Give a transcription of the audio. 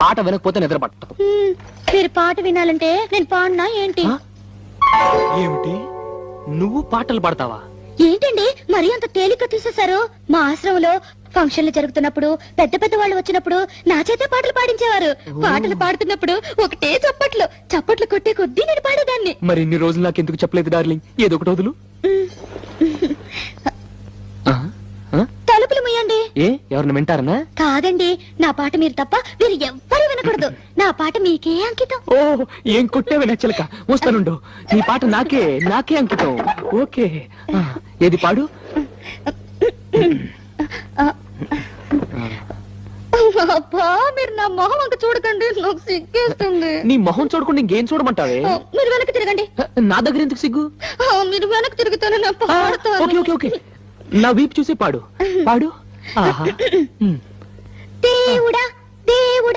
పాట వినకపోతే నిద్ర పట్టదు. మీరు పాట వినాలంటే నేను పాడినా ఏంటి? ఏమిటి, నువ్వు పాటలు పాడతావా? ఏంటండి మరీ అంత తేలిక తీసేశారు? మా ఆశ్రమంలో ఫంక్షన్లు జరుగుతున్నప్పుడు పెద్ద పెద్ద వాళ్ళు వచ్చినప్పుడు నా చేతే పాటలు పాడించేవారు. పాటలు పాడుతున్నప్పుడు ఒకటే చప్పట్లు కొట్టే కొద్దీ నేను పాడేదాన్ని. మరి ఇన్ని రోజులు నాకు ఎందుకు చెప్పలేదు డార్లింగ్? ఏదో ఒకటి వదులు. తలుపులు ముయ్యండి. ఎవరిని వింటారనా? కాదండి, నా పాట మీరు తప్ప మీరు ఎవ్వరూ వినకూడదు. నా పాట మీకే అంకితం. ఓ, ఏం కొట్టేవి నచ్చలక. వస్తానుండు, నీ పాట నాకే అంకితం. ఓకే, ఏది పాడు. అబ్బా, మీరు నా మొహం అంత చూడకండి, నాకు సిగ్గేస్తుంది. నీ మొహం చూడకుండా ఇంకేం చూడమంటావే? మీరు వెనక్కి తిరగండి. నా దగ్గర ఎందుకు సిగ్గు? మీరు వెనక్కి తిరుగుతాను, నా పాడతాను. ఓకే ఓకే ఓకే, నా వీపు చూసి పాడు. ఆహా. దేవుడా దేవుడా